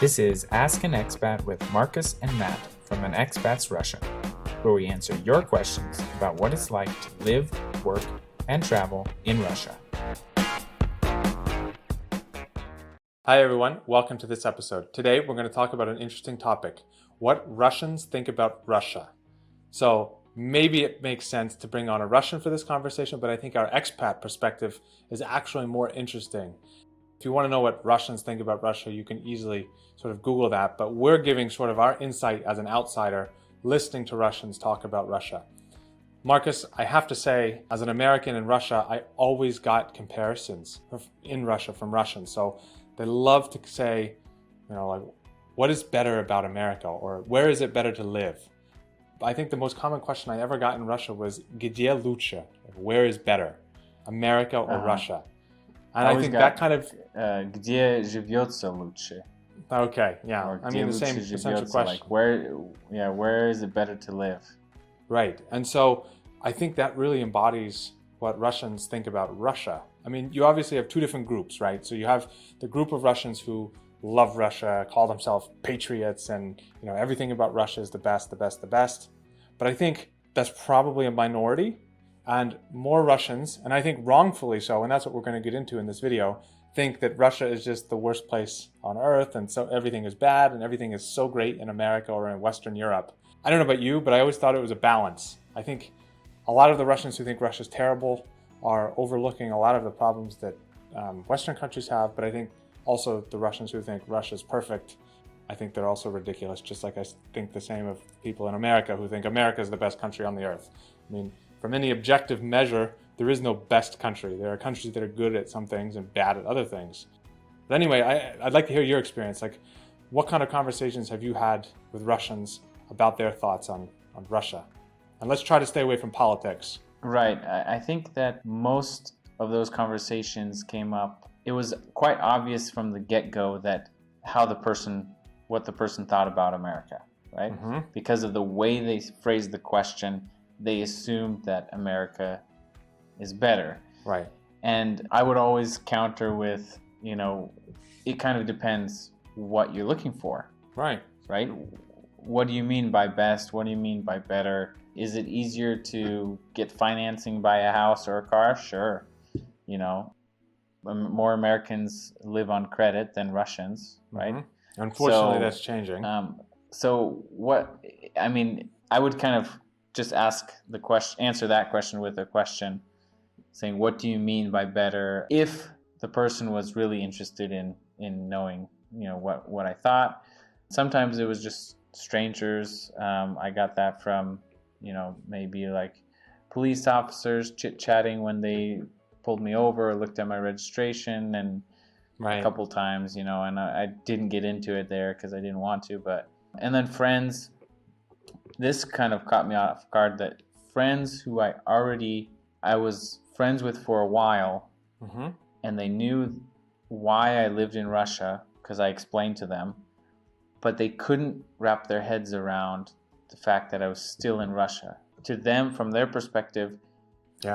This is Ask an Expat with Marcus and Matt from an Expats Russia, where we answer your questions about what it's like to live, work, and travel in Russia. Hi everyone, welcome to this episode. Today we're going to talk about an interesting topic, what Russians think about Russia. So maybe it makes sense to bring on a Russian for this conversation, but I think our expat perspective is actually more interesting. If you want to know what Russians think about Russia, you can easily sort of Google that, but we're giving sort of our insight as an outsider listening to Russians talk about Russia. Marcus, I have to say, as an American in Russia, I always got comparisons in Russia from Russians. So they love to say, like, what is better about America, or where is it better to live? I think the most common question I ever got in Russia was, где лучше? Where is better, America or Russia? And I think that kind of... где живется лучше? Okay, yeah. Or I mean, the same essential question. Like where is it better to live? Right. And so I think that really embodies what Russians think about Russia. I mean, you obviously have two different groups, right? So you have the group of Russians who love Russia, call themselves patriots, and everything about Russia is the best, the best, the best. But I think that's probably a minority, and more Russians, and I think wrongfully so, and that's what we're going to get into in this video, think that Russia is just the worst place on earth, and so everything is bad and everything is so great in America or in Western Europe. I don't know about you, but I always thought it was a balance. I think a lot of the Russians who think Russia is terrible are overlooking a lot of the problems that Western countries have, but I think also the Russians who think Russia is perfect, I think they're also ridiculous, just like I think the same of people in America who think America is the best country on the earth. I mean, from any objective measure, there is no best country. There are countries that are good at some things and bad at other things. But anyway, I'd like to hear your experience. Like, what kind of conversations have you had with Russians about their thoughts on Russia? And let's try to stay away from politics. Right. I think that most of those conversations came up. It was quite obvious from the get-go that what the person thought about America, right? Mm-hmm. Because of the way they phrased the question, they assumed that America is better. Right. And I would always counter with, it kind of depends what you're looking for. Right. Right? What do you mean by best? What do you mean by better? Is it easier to get financing, buy a house or a car? Sure. More Americans live on credit than Russians, right? Mm-hmm. Unfortunately, that's changing. I would kind of just answer that question with a question saying, what do you mean by better? If the person was really interested in knowing, what I thought. Sometimes it was just strangers. I got that from, maybe like police officers chit-chatting when they pulled me over or looked at my registration, and right. A couple times, and I didn't get into it there because I didn't want to, and then friends. This kind of caught me off guard, that friends who I was friends with for a while, mm-hmm. and they knew why I lived in Russia because I explained to them, but they couldn't wrap their heads around the fact that I was still in Russia. To them, from their perspective,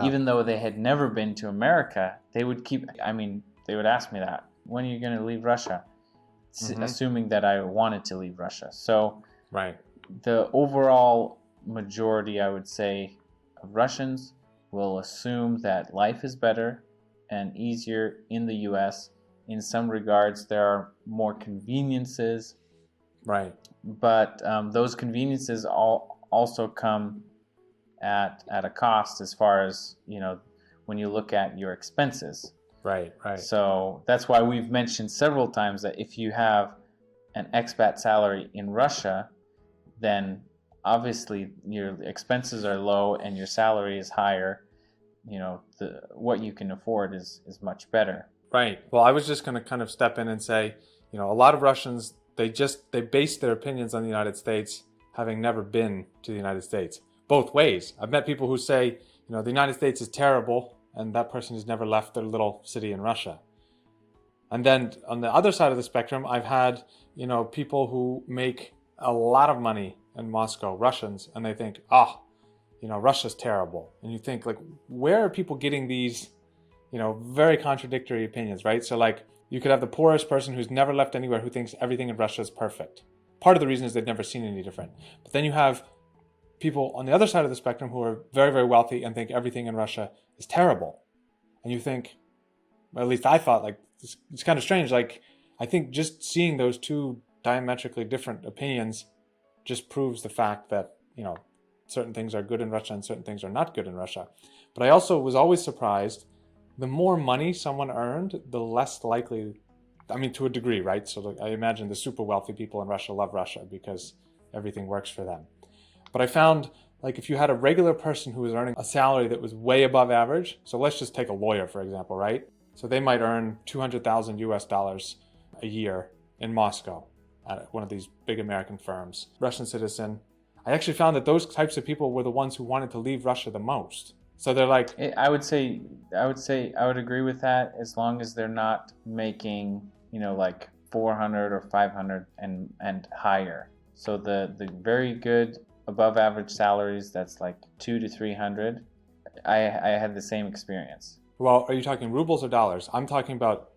even though they had never been to America, they would ask me that, when are you going to leave Russia? Mm-hmm. Assuming that I wanted to leave Russia. So right. The overall majority, I would say, of Russians will assume that life is better and easier in the U.S. In some regards, there are more conveniences. Right. But those conveniences also come at a cost, as far as, when you look at your expenses. Right. So that's why we've mentioned several times that if you have an expat salary in Russia, then obviously your expenses are low and your salary is higher. What you can afford is much better. Right. Well, I was just going to kind of step in and say, a lot of Russians, they base their opinions on the United States having never been to the United States. Both ways. I've met people who say, the United States is terrible, and that person has never left their little city in Russia. And then on the other side of the spectrum, I've had, people who make a lot of money in Moscow, Russians, and they think, Russia's terrible. And you think, like, where are people getting these, very contradictory opinions, right? So like You could have the poorest person who's never left anywhere who thinks everything in Russia is perfect. Part of the reason is they've never seen any different. But then you have people on the other side of the spectrum who are very, very wealthy and think everything in Russia is terrible. And you think, well, at least I thought, like, it's kind of strange. Like, I think just seeing those two diametrically different opinions just proves the fact that, certain things are good in Russia and certain things are not good in Russia. But I also was always surprised, the more money someone earned, the less likely, to a degree, right? So I imagine the super wealthy people in Russia love Russia because everything works for them. But I found, like, if you had a regular person who was earning a salary that was way above average, so let's just take a lawyer, for example, right? So they might earn 200,000 US dollars a year in Moscow at one of these big American firms, Russian citizen. I actually found that those types of people were the ones who wanted to leave Russia the most. So they're like, I would agree with that, as long as they're not making, like 400 or 500 and higher. So the very good above average salaries, that's like 200 to 300. I had the same experience. well, are you talking rubles or dollars? I'm talking about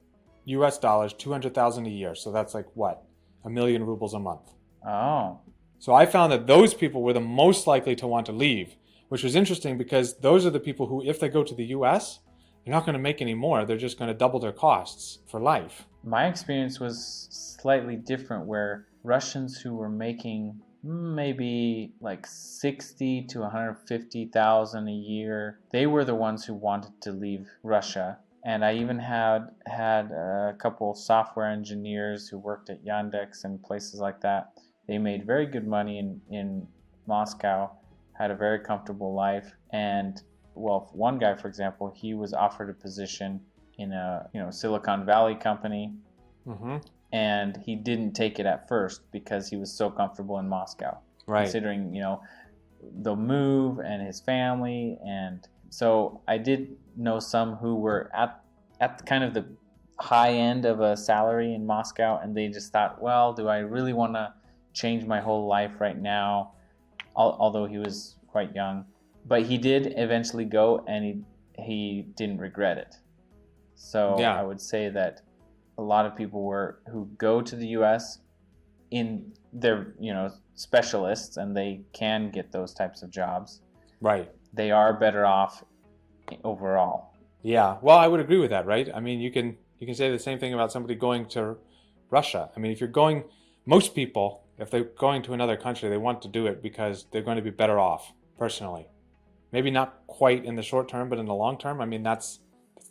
US dollars, 200,000 a year. So that's like what? 1,000,000 rubles a month. Oh, So I found that those people were the most likely to want to leave, which was interesting because those are the people who, if they go to the US, they're not going to make any more. They're just going to double their costs for life. my experience was slightly different, where Russians who were making maybe like 60 to 150,000 a year, they were the ones who wanted to leave Russia. And I even had a couple software engineers who worked at Yandex and places like that. They made very good money in Moscow, had a very comfortable life. And well, one guy, for example, he was offered a position in a Silicon Valley company, Mm-hmm. and he didn't take it at first because he was so comfortable in Moscow, Right. considering the move and his family. And so I did know some who were at kind of the high end of a salary in Moscow, and they just thought, well, do I really want to change my whole life right now? Although he was quite young, but he did eventually go, and he didn't regret it. So Yeah. I would say that a lot of people who go to the US in their specialists, and they can get those types of jobs. Right. They are better off overall. Yeah. Well, I would agree with that, right? I mean, you can say the same thing about somebody going to Russia. I mean, if you're going, most people, if they're going to another country, they want to do it because they're going to be better off personally. Maybe not quite in the short term, but in the long term, I mean, that's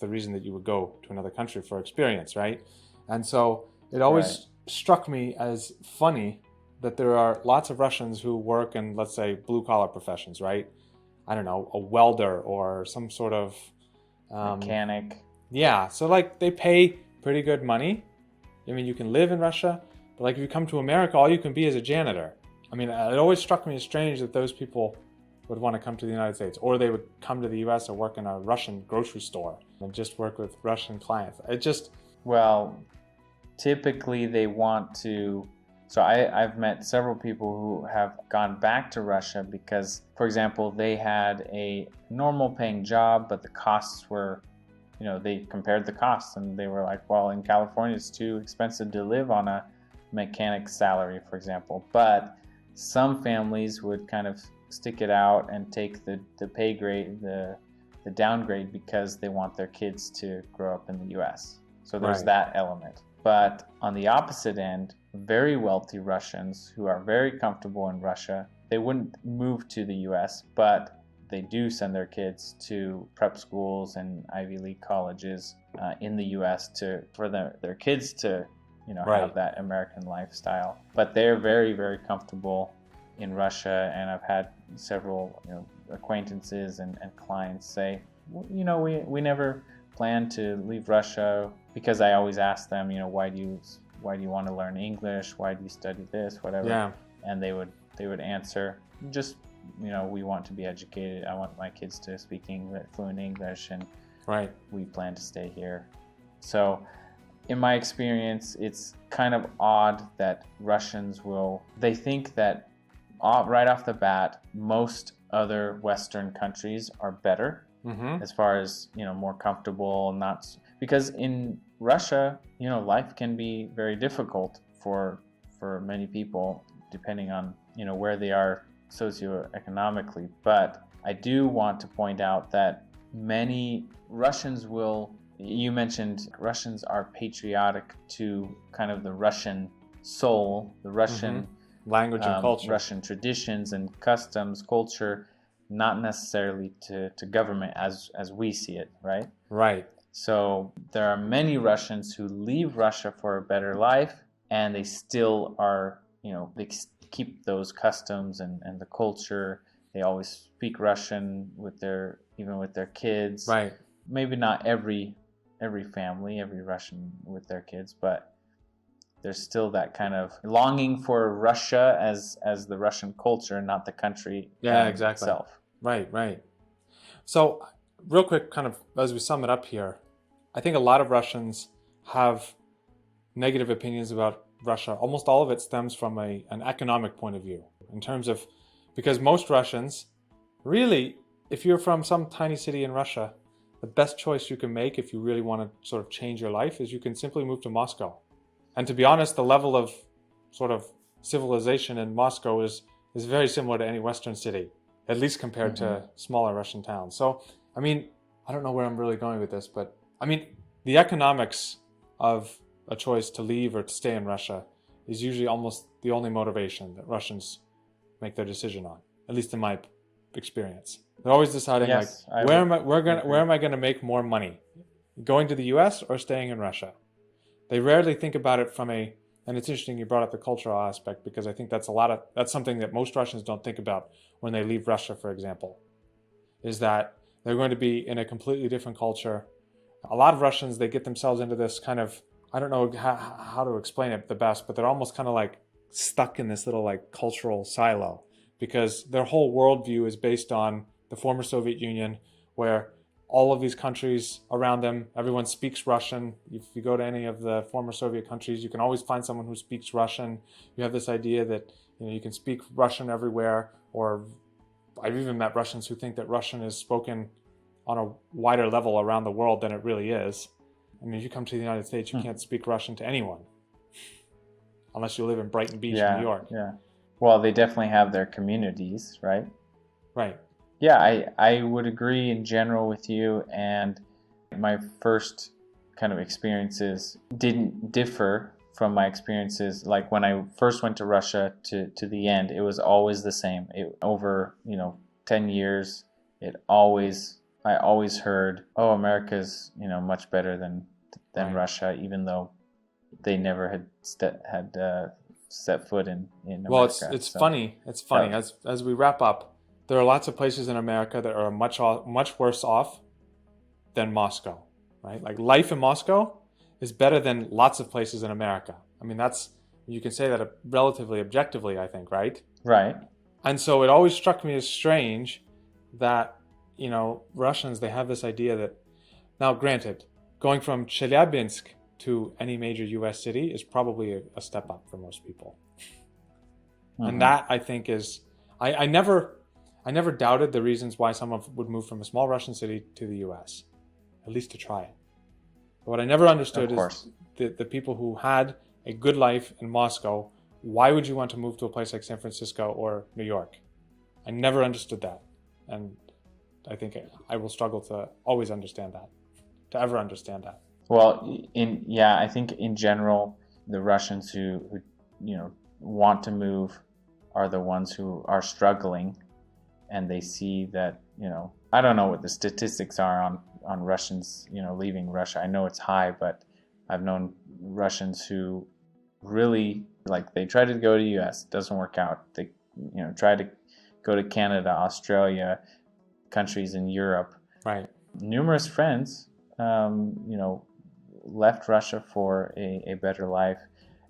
the reason that you would go to another country for experience, right? And so it always struck me as funny that there are lots of Russians who work in, let's say, blue-collar professions, right? I don't know, a welder or some sort of Mechanic. Yeah, so like they pay pretty good money. I mean, you can live in Russia, but like if you come to America, all you can be is a janitor. I mean, it always struck me as strange that those people would want to come to the United States, or they would come to the US or work in a Russian grocery store and just work with Russian clients. Well, typically they want to. So I've met several people who have gone back to Russia because, for example, they had a normal paying job, but the costs were, they compared the costs, and they were like, well, in California it's too expensive to live on a mechanic's salary, for example. But some families would kind of stick it out and take the pay grade, the downgrade, because they want their kids to grow up in the US. So there's Right. that element. But on the opposite end, very wealthy Russians who are very comfortable in Russia, they wouldn't move to the US, but they do send their kids to prep schools and Ivy League colleges in the US for their kids to Right. have that American lifestyle. But they're very, very comfortable in Russia, and I've had several acquaintances and clients say, we never plan to leave Russia, because I always ask them, why do you want to learn English? Why do you study this? Whatever. Yeah. And they would answer, just we want to be educated. I want my kids to speak fluent English, and Right. we plan to stay here. So in my experience, it's kind of odd that Russians they think that right off the bat, most other Western countries are better Mm-hmm. as far as more comfortable, because in Russia, life can be very difficult for many people, depending on where they are socioeconomically. But I do want to point out that many Russians you mentioned Russians are patriotic to kind of the Russian soul, the Russian language and culture, Russian traditions and customs, culture, not necessarily to government as we see it, right? Right. So there are many Russians who leave Russia for a better life, and they still are, they keep those customs and the culture. They always speak Russian even with their kids. Right. Maybe not every family, every Russian with their kids, but there's still that kind of longing for Russia as the Russian culture, not the country exactly. itself. Right. So real quick, kind of as we sum it up here, I think a lot of Russians have negative opinions about Russia. Almost all of it stems from an economic point of view, in terms of, because most Russians, really, if you're from some tiny city in Russia, the best choice you can make if you really want to sort of change your life is you can simply move to Moscow. And to be honest, the level of sort of civilization in Moscow is very similar to any Western city, at least compared to smaller Russian towns. So, I mean, I don't know where I'm really going with this, but I mean, the economics of a choice to leave or to stay in Russia is usually almost the only motivation that Russians make their decision on, at least in my experience. They're always deciding, yes, where am I going to make more money? Going to the US or staying in Russia? They rarely think about it and it's interesting you brought up the cultural aspect, because I think that's something that most Russians don't think about when they leave Russia, for example, is that they're going to be in a completely different culture. A lot of Russians, they get themselves into this kind of, I don't know how to explain it the best, but they're almost kind of like stuck in this little like cultural silo, because their whole worldview is based on the former Soviet Union, where all of these countries around them, everyone speaks Russian. If you go to any of the former Soviet countries, you can always find someone who speaks Russian. You have this idea that you can speak Russian everywhere, or I've even met Russians who think that Russian is spoken on a wider level around the world than it really is. I mean, if you come to the United States, you can't speak Russian to anyone unless you live in Brighton Beach, New York. Yeah. Well, they definitely have their communities, right? Right. Yeah, I would agree in general with you. And my first kind of experiences didn't differ from my experiences. Like when I first went to Russia to the end, it was always the same. Over 10 years, I always heard, oh, America's much better than right. Russia, even though they never had set foot in America. Well, it's funny. It's funny. As we wrap up, there are lots of places in America that are much worse off than Moscow, right? Like life in Moscow is better than lots of places in America. I mean, you can say that relatively objectively, I think, right? Right. And so it always struck me as strange that, Russians, they have this idea that, now granted, going from Chelyabinsk to any major US city is probably a step up for most people. And that, I think, is, I never doubted the reasons why someone would move from a small Russian city to the US, at least to try it. But what I never understood is the people who had a good life in Moscow, why would you want to move to a place like San Francisco or New York? I never understood that. And I think I will struggle to always understand that, to ever understand that. Well, I think in general, the Russians who want to move are the ones who are struggling, and they see that, I don't know what the statistics are on Russians, leaving Russia. I know it's high, but I've known Russians who really, like, they try to go to the US, doesn't work out. They, try to go to Canada, Australia, countries in Europe. Right. Numerous friends, left Russia for a better life.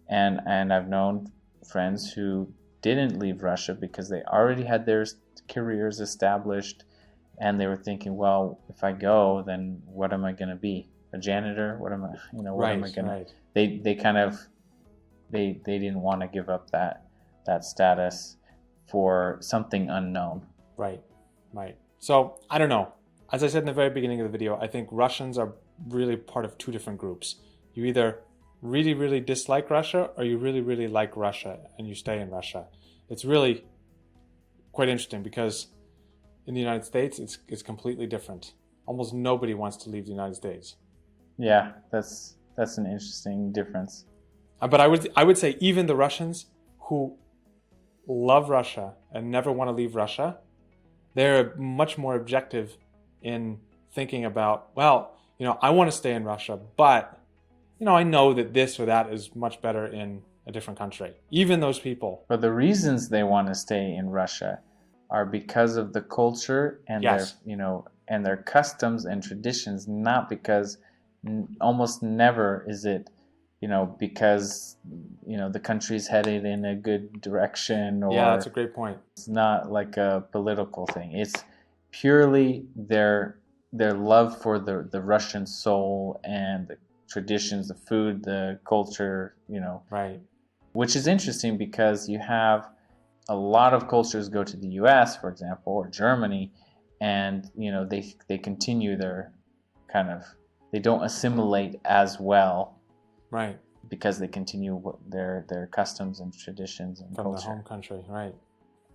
And I've known friends who didn't leave Russia because they already had their careers established, and they were thinking, well, if I go, then what am I going to be? A janitor? What am I, what am I going to... They kind of, they didn't want to give up that status for something unknown. Right. So, I don't know. As I said in the very beginning of the video, I think Russians are really part of two different groups. You either really, really dislike Russia, or you really, really like Russia and you stay in Russia. It's really quite interesting because in the United States, it's completely different. Almost nobody wants to leave the United States. Yeah, that's an interesting difference. But I would say even the Russians who love Russia and never want to leave Russia, they're much more objective in thinking about, well, I want to stay in Russia, but I know that this or that is much better in a different country. Even those people. But the reasons they want to stay in Russia are because of the culture and Yes. and their customs and traditions, not because almost never is it, because the country's headed in a good direction, or Yeah, that's a great point. it's not like a political thing. It's purely their love for the Russian soul and the traditions, the food, the culture, Right. which is interesting because you have a lot of cultures go to the US, for example, or Germany, and they continue their they don't assimilate as well, Right. because they continue their customs and traditions and From culture. the home country, right.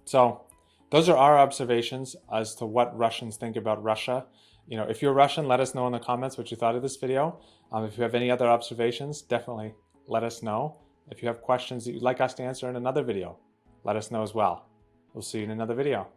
So those are our observations as to what Russians think about Russia. If you're Russian, let us know in the comments what you thought of this video. If you have any other observations, definitely let us know. If you have questions that you'd like us to answer in another video, let us know as well. We'll see you in another video.